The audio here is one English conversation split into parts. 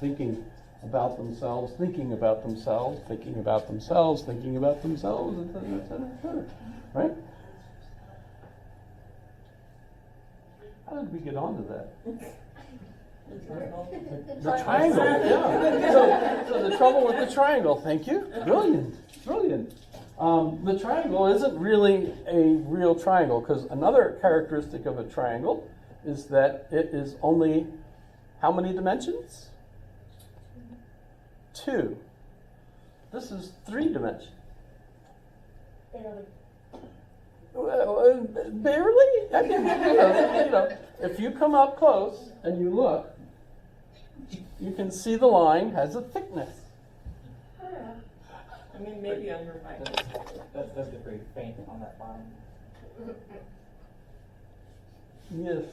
thinking about themselves, thinking about themselves, thinking about themselves, thinking about themselves, etc., etc., etc. Right? How did we get onto that? The triangle, yeah. So the trouble with the triangle, thank you. Brilliant, brilliant. The triangle isn't really a real triangle, because another characteristic of a triangle is that it is only how many dimensions? 2. This is 3 dimensions. Well, barely. I mean, if you come up close and you look, you can see the line has a thickness. I mean, maybe on your mind. That's the very faint on that line. Yes.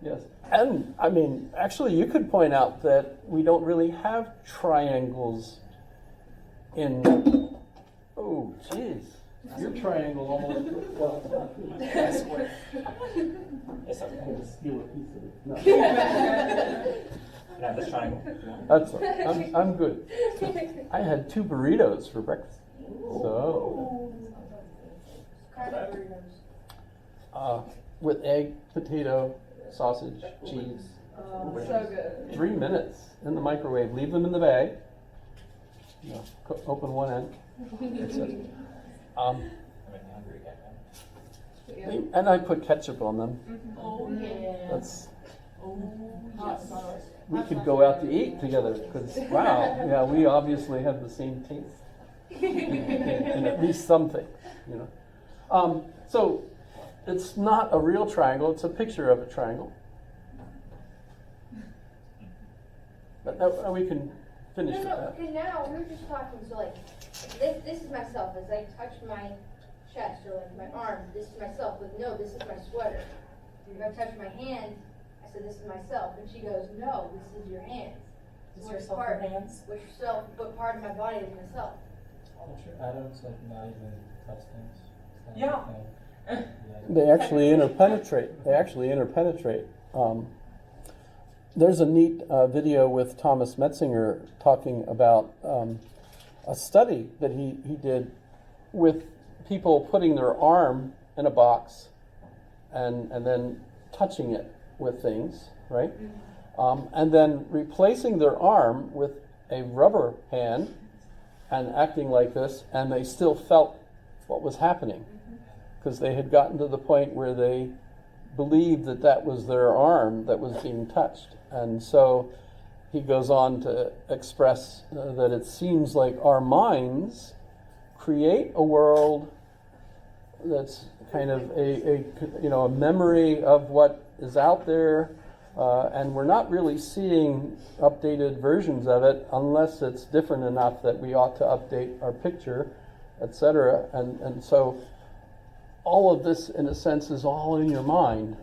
Yes. And, I mean, actually, you could point out that we don't really have triangles in. Oh, jeez. Your triangle almost. Well, Square. It's I'm going to steal a piece of it. No. Not this triangle. That's I'm good. I had 2 burritos for breakfast. So. With egg, potato, sausage, cheese. So good. 3 minutes in the microwave. Leave them in the bag. Open one end. That's it. I'm hungry again. And I put ketchup on them. Oh, yeah. That's. Hot sauce. We could go out to eat together because wow, yeah, we obviously have the same taste in at least something, So it's not a real triangle; it's a picture of a triangle. But now we can finish with that. Because now we're just talking. So like, this is myself as I touch my chest or like my arm. This is myself. But no, this is my sweater. If I touch my hand, I said this is myself, and she goes, no, this is your hands. Is Which yourself part? your hands? Which self? What part of my body is myself? Don't your atoms like not even touch things? It's Yeah. not a thing. They actually interpenetrate. There's a neat video with Thomas Metzinger talking about a study that he did with people putting their arm in a box and then touching it with things, right? And then replacing their arm with a rubber hand and acting like this, and they still felt what was happening because they had gotten to the point where they believed that that was their arm that was being touched. And so he goes on to express that it seems like our minds create a world that's kind of a memory of what is out there, and we're not really seeing updated versions of it unless it's different enough that we ought to update our picture, etc. And so all of this, in a sense, is all in your mind.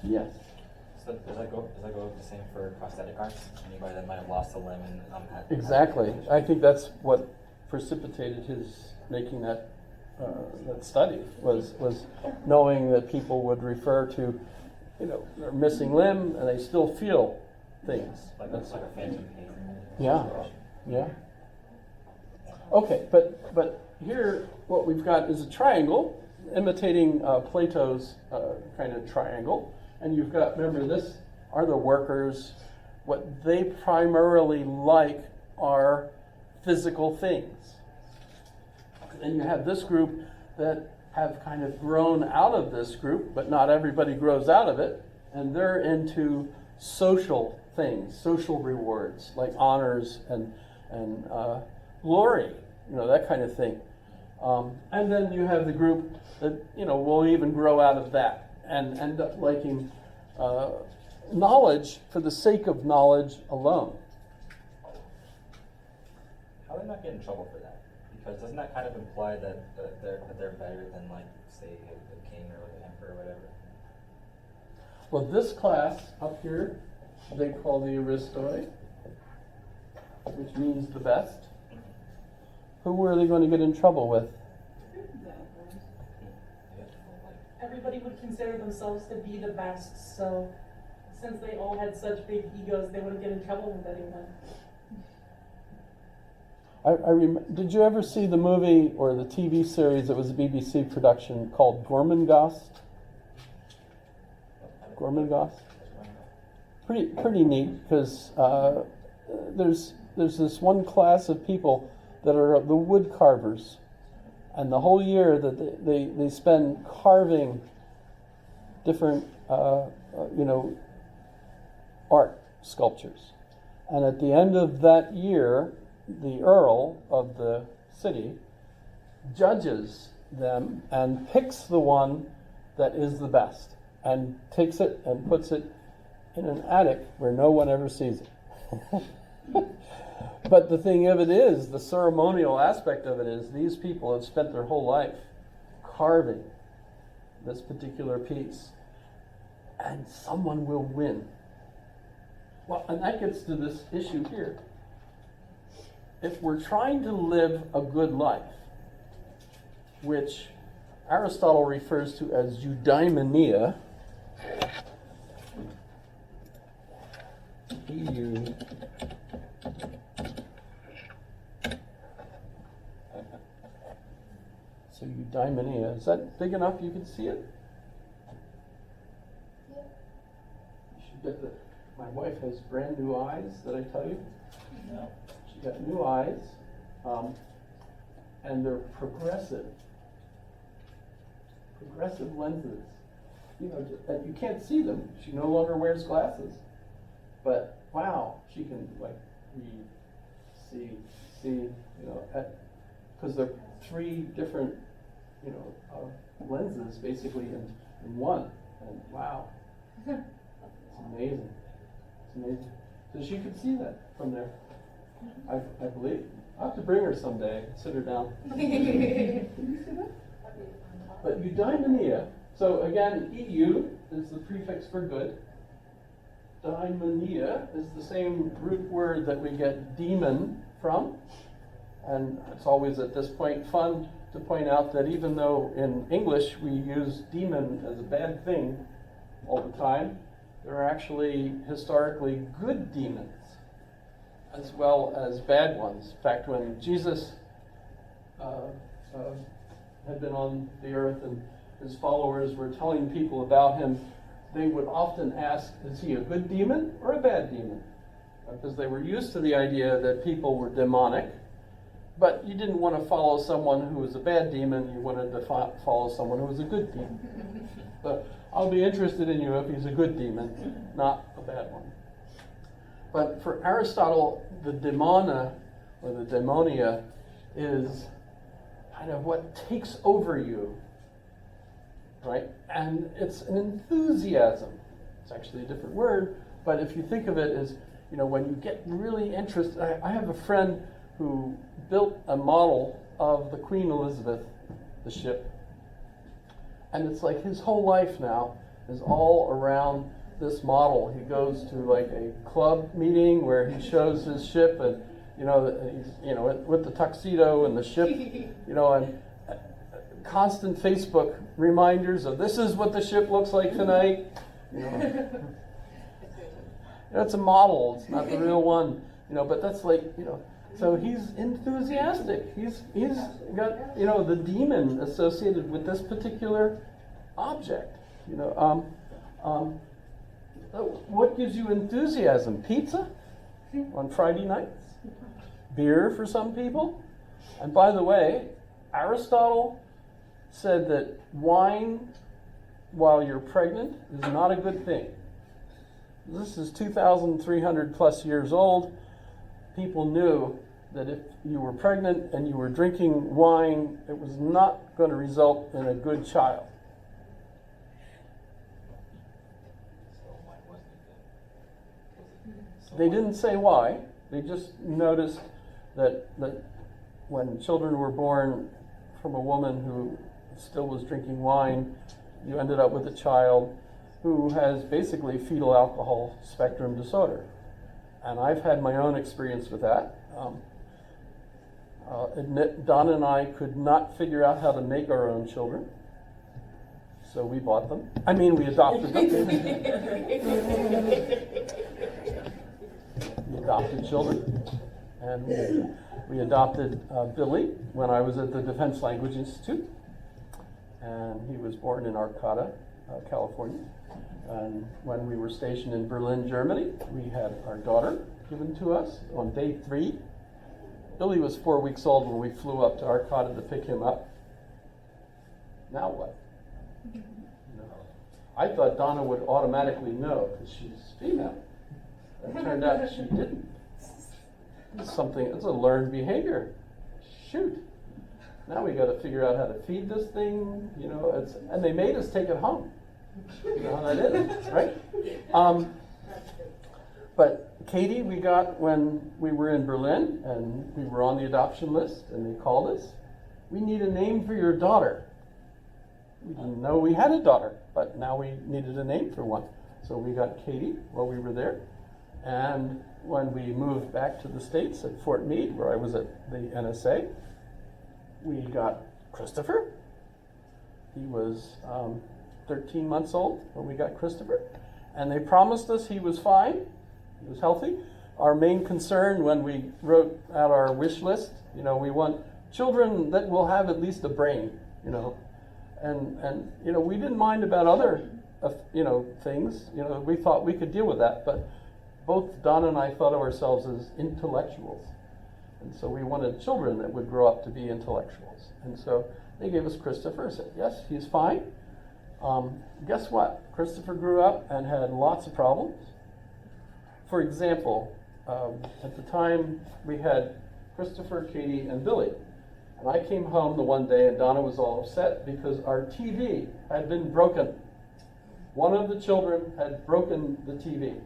Yes. So does that go the same for prosthetic arms? Anybody that might have lost a limb and had Exactly. I think that's what precipitated his making that study was knowing that people would refer to, their missing limb and they still feel things. like a phantom pain. Yeah. Yeah. Okay, but here what we've got is a triangle imitating Plato's kind of triangle, and you've got, remember, this are the workers. What they primarily like are physical things. And you have this group that have kind of grown out of this group, but not everybody grows out of it, and they're into social things, social rewards like honors and glory, that kind of thing. And then you have the group that will even grow out of that and end up liking knowledge for the sake of knowledge alone. How do they not get in trouble for that? Because doesn't that kind of imply that they're better than, like, say, a king or an emperor or whatever? Well, this class up here, they call the Aristoi, which means the best. Who were they going to get in trouble with? Everybody would consider themselves to be the best, so since they all had such big egos, they wouldn't get in trouble with anyone. Did you ever see the movie or the TV series? It was a BBC production called Gormenghast. Gormenghast. Pretty neat because there's this one class of people that are the wood carvers, and the whole year that they spend carving different art sculptures, and at the end of that year, the Earl of the city judges them and picks the one that is the best and takes it and puts it in an attic where no one ever sees it. But the thing of it is, the ceremonial aspect of it is, these people have spent their whole life carving this particular piece, and someone will win. Well, and that gets to this issue here. If we're trying to live a good life, which Aristotle refers to as eudaimonia, so eudaimonia, is that big enough you can see it? Yeah. You should get the, my wife has brand new eyes, did I tell you? No. She got new eyes, and they're progressive lenses. You know, and you can't see them. She no longer wears glasses, but wow, she can like read, see, you know, because they're three different, you know, lenses basically in one. And wow, it's amazing. It's amazing. So she could see that from there. I believe. I'll have to bring her someday. Sit her down. But eudaimonia. So again, EU is the prefix for good. Daimonia is the same root word that we get demon from. And it's always at this point fun to point out that even though in English we use demon as a bad thing all the time, there are actually historically good demons as well as bad ones. In fact, when Jesus had been on the earth and his followers were telling people about him, they would often ask, is he a good demon or a bad demon? Because they were used to the idea that people were demonic, but you didn't want to follow someone who was a bad demon, you wanted to follow someone who was a good demon. But I'll be interested in you if he's a good demon, not a bad one. But for Aristotle, the daemona, or the daimonia, is kind of what takes over you, right? And it's an enthusiasm. It's actually a different word, but if you think of it as, you know, when you get really interested. I have a friend who built a model of the Queen Elizabeth, the ship, and it's like his whole life now is all around this model. He goes to like a club meeting where he shows his ship, and he's with the tuxedo and the ship, and constant Facebook reminders of this is what the ship looks like tonight. It's a model. It's not the real one. But that's like So he's enthusiastic. He's got the demon associated with this particular object. What gives you enthusiasm? Pizza on Friday nights? Beer for some people? And by the way, Aristotle said that wine while you're pregnant is not a good thing. This is 2,300 plus years old. People knew that if you were pregnant and you were drinking wine, it was not going to result in a good child. They didn't say why. They just noticed that when children were born from a woman who still was drinking wine, you ended up with a child who has basically fetal alcohol spectrum disorder. And I've had my own experience with that. Donna and I could not figure out how to make our own children. So we bought them. I mean, we adopted them. We adopted children. And we adopted Billy when I was at the Defense Language Institute. And he was born in Arcata, California. And when we were stationed in Berlin, Germany, we had our daughter given to us on day 3. Billy was 4 weeks old when we flew up to Arcata to pick him up. Now what? You know, I thought Donna would automatically know because she's female. It turned out she didn't. It's a learned behavior. Shoot. Now we got to figure out how to feed this thing. You know, and they made us take it home. You know how that is, right? But Katie, we got when we were in Berlin, and we were on the adoption list, and they called us. We need a name for your daughter. We didn't know we had a daughter, but now we needed a name for one. So we got Katie while we were there. And when we moved back to the States at Fort Meade, where I was at the NSA, we got Christopher. He was 13 months old when we got Christopher. And they promised us he was fine. He was healthy. Our main concern when we wrote out our wish list, you know, we want children that will have at least a brain, you know. And you know, we didn't mind about other, you know, things. You know, we thought we could deal with that. But both Donna and I thought of ourselves as intellectuals. And so we wanted children that would grow up to be intellectuals. And so they gave us Christopher, said, yes, he's fine. Guess what? Christopher grew up and had lots of problems. For example, at the time we had Christopher, Katie, and Billy. And I came home the one day and Donna was all upset because our TV had been broken. One of the children had broken the TV.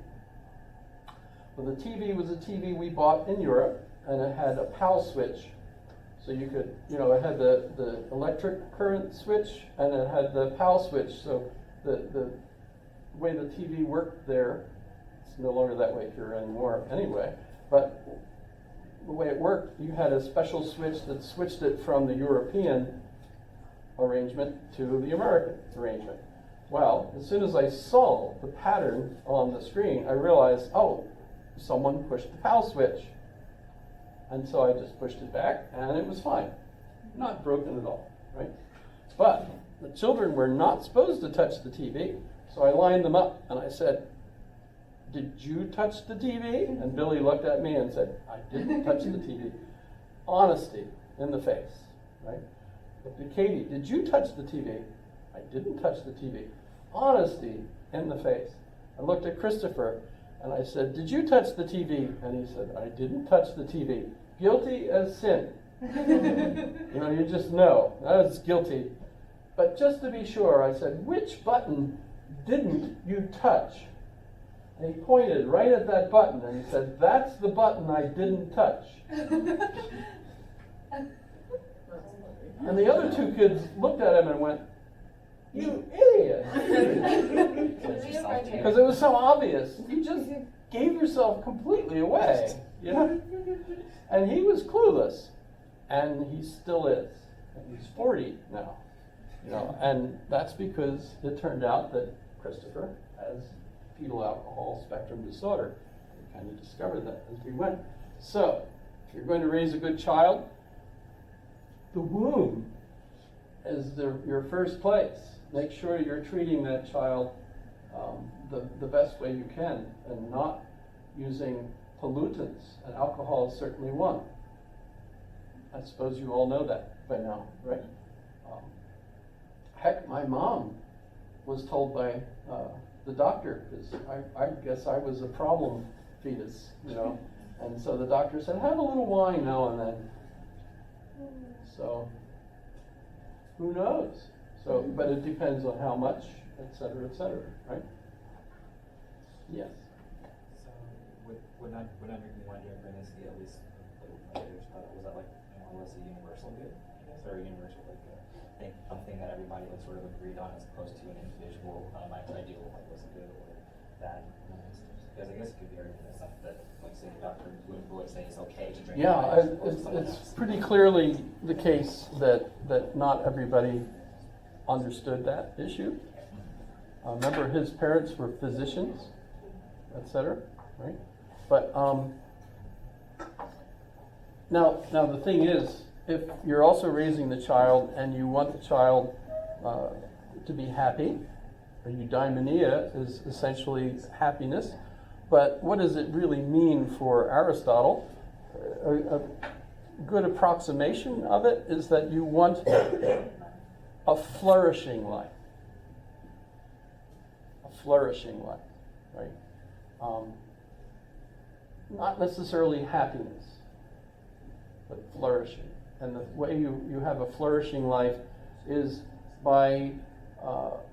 Well, the TV was a TV we bought in Europe, and it had a PAL switch. So you could, you know, it had the electric current switch, and it had the PAL switch. So the way the TV worked there, it's no longer that way here anymore anyway, but the way it worked, you had a special switch that switched it from the European arrangement to the American arrangement. Well, as soon as I saw the pattern on the screen, I realized, oh, someone pushed the PAL switch. And so I just pushed it back, and it was fine. Not broken at all, right? But the children were not supposed to touch the TV, so I lined them up, and I said, did you touch the TV? And Billy looked at me and said, I didn't touch the TV. Honesty in the face, right? Looked at Katie, did you touch the TV? I didn't touch the TV. Honesty in the face. I looked at Christopher, and I said, did you touch the TV? And he said, I didn't touch the TV. Guilty as sin. You know, you just know, that is guilty. But just to be sure, I said, which button didn't you touch? And he pointed right at that button, and he said, that's the button I didn't touch. And the other two kids looked at him and went, you idiot. Because it was so obvious. You just gave yourself completely away, you know? And he was clueless. And he still is. And he's 40 now. You know, and that's because it turned out that Christopher has fetal alcohol spectrum disorder. We kind of discovered that as we went. So, if you're going to raise a good child, the womb is your first place. Make sure you're treating that child the best way you can and not using pollutants, and alcohol is certainly one. I suppose you all know that by now, right? Heck, my mom was told by the doctor, because I guess I was a problem fetus, you know, and so the doctor said, have a little wine now and then. So, who knows? So, but it depends on how much, et cetera, right? Yes. So, would not drinking wine during pregnancy, at least, was that like more or less a universal good, I guess, or a universal like something that everybody like sort of agreed on, as opposed to an individual ideal like was it good or bad in that instance? Because I guess it could be argued that something that, like, say, the doctor would say it's okay to drink. Yeah, wine, it's pretty clearly the case that not everybody understood that issue. Remember, his parents were physicians, etc. Right? But now the thing is, if you're also raising the child and you want the child to be happy, or eudaimonia is essentially happiness, but what does it really mean for Aristotle? A good approximation of it is that you want a flourishing life. A flourishing life, right? Not necessarily happiness, but flourishing. And the way you have a flourishing life is by